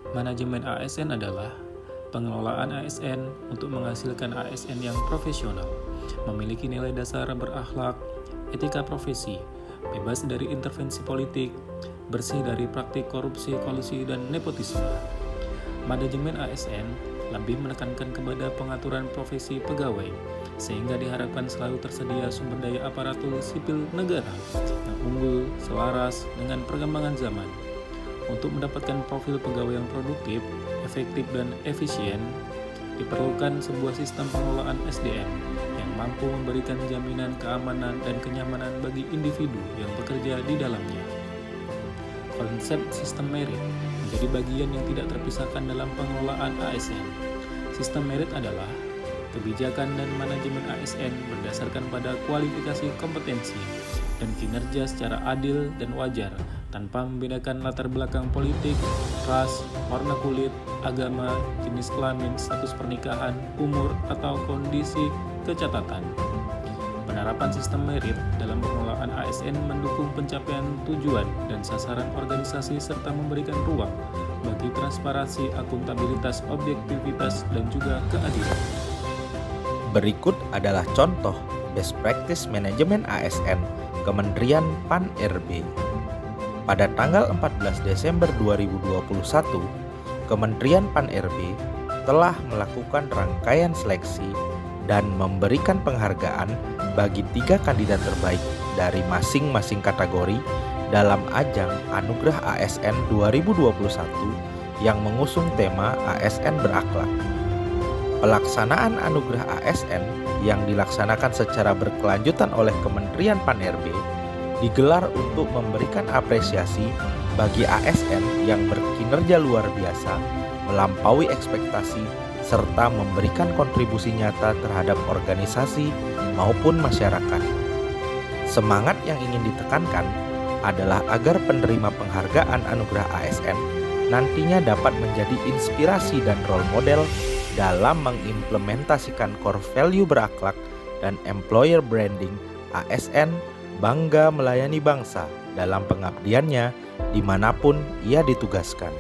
Manajemen ASN adalah pengelolaan ASN untuk menghasilkan ASN yang profesional, memiliki nilai dasar berakhlak, etika profesi, bebas dari intervensi politik, bersih dari praktik korupsi, kolusi, dan nepotisme. Manajemen ASN lebih menekankan kepada pengaturan profesi pegawai, sehingga diharapkan selalu tersedia sumber daya aparatur sipil negara yang unggul, selaras dengan perkembangan zaman. Untuk mendapatkan profil pegawai yang produktif, efektif, dan efisien, diperlukan sebuah sistem pengelolaan SDM yang mampu memberikan jaminan keamanan dan kenyamanan bagi individu yang bekerja di dalamnya. Konsep sistem merit menjadi bagian yang tidak terpisahkan dalam pengelolaan ASN. Sistem merit adalah kebijakan dan manajemen ASN berdasarkan pada kualifikasi kompetensi dan kinerja secara adil dan wajar tanpa membedakan latar belakang politik, ras, warna kulit, agama, jenis kelamin, status pernikahan, umur, atau kondisi kecatatan. Penerapan sistem merit dalam pengelolaan ASN mendukung pencapaian tujuan dan sasaran organisasi serta memberikan ruang bagi transparansi, akuntabilitas, objektivitas, dan juga keadilan. Berikut adalah contoh best practice manajemen ASN Kementerian Pan-RB. Pada tanggal 14 Desember 2021, Kementerian Pan-RB telah melakukan rangkaian seleksi dan memberikan penghargaan bagi 3 kandidat terbaik dari masing-masing kategori dalam ajang Anugerah ASN 2021 yang mengusung tema ASN Berakhlak. Pelaksanaan Anugerah ASN yang dilaksanakan secara berkelanjutan oleh Kementerian Pan-RB digelar untuk memberikan apresiasi bagi ASN yang berkinerja luar biasa, melampaui ekspektasi, serta memberikan kontribusi nyata terhadap organisasi maupun masyarakat. Semangat yang ingin ditekankan adalah agar penerima penghargaan Anugerah ASN nantinya dapat menjadi inspirasi dan role model dalam mengimplementasikan core value berakhlak dan employer branding ASN bangga melayani bangsa dalam pengabdiannya dimanapun ia ditugaskan.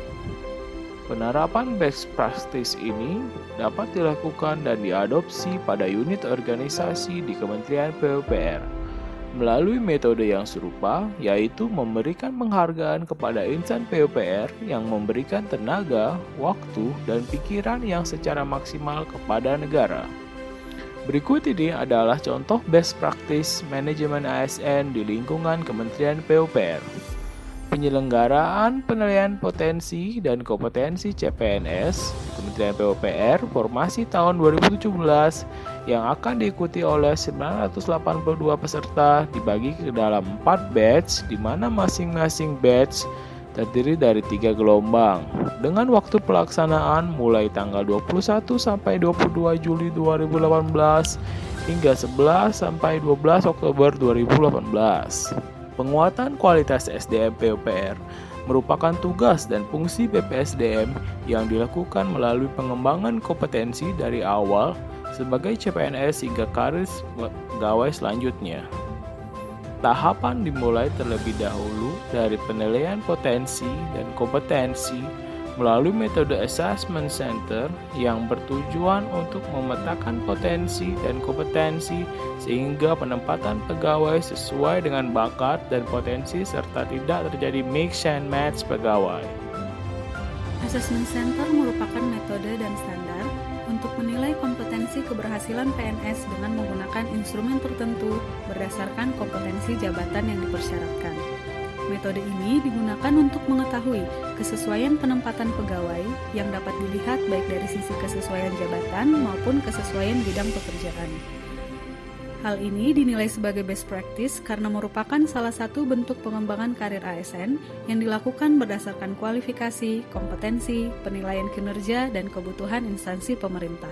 Penerapan best practice ini dapat dilakukan dan diadopsi pada unit organisasi di Kementerian PUPR melalui metode yang serupa, yaitu memberikan penghargaan kepada insan PUPR yang memberikan tenaga, waktu, dan pikiran yang secara maksimal kepada negara. Berikut ini adalah contoh best practice manajemen ASN di lingkungan Kementerian PUPR. Penyelenggaraan penilaian potensi dan kompetensi CPNS di Kementerian PUPR formasi tahun 2017 yang akan diikuti oleh 982 peserta dibagi ke dalam 4 batch, di mana masing-masing batch terdiri dari 3 gelombang dengan waktu pelaksanaan mulai tanggal 21 sampai 22 Juli 2018 hingga 11 sampai 12 Oktober 2018. Penguatan kualitas SDM PUPR merupakan tugas dan fungsi BPSDM yang dilakukan melalui pengembangan kompetensi dari awal sebagai CPNS hingga karir pegawai selanjutnya. Tahapan dimulai terlebih dahulu dari penilaian potensi dan kompetensi melalui metode Assessment Center yang bertujuan untuk memetakan potensi dan kompetensi sehingga penempatan pegawai sesuai dengan bakat dan potensi serta tidak terjadi mix and match pegawai. Assessment Center merupakan metode dan standar untuk menilai kompetensi keberhasilan PNS dengan menggunakan instrumen tertentu berdasarkan kompetensi jabatan yang dipersyaratkan. Metode ini digunakan untuk mengetahui kesesuaian penempatan pegawai yang dapat dilihat baik dari sisi kesesuaian jabatan maupun kesesuaian bidang pekerjaan. Hal ini dinilai sebagai best practice karena merupakan salah satu bentuk pengembangan karir ASN yang dilakukan berdasarkan kualifikasi, kompetensi, penilaian kinerja, dan kebutuhan instansi pemerintah.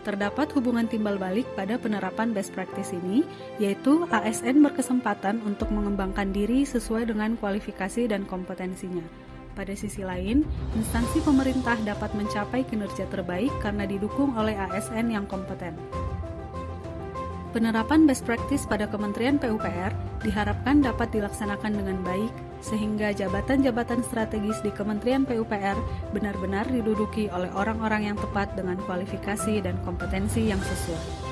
Terdapat hubungan timbal balik pada penerapan best practice ini, yaitu ASN berkesempatan untuk mengembangkan diri sesuai dengan kualifikasi dan kompetensinya. Pada sisi lain, instansi pemerintah dapat mencapai kinerja terbaik karena didukung oleh ASN yang kompeten. Penerapan best practice pada Kementerian PUPR diharapkan dapat dilaksanakan dengan baik sehingga jabatan-jabatan strategis di Kementerian PUPR benar-benar diduduki oleh orang-orang yang tepat dengan kualifikasi dan kompetensi yang sesuai.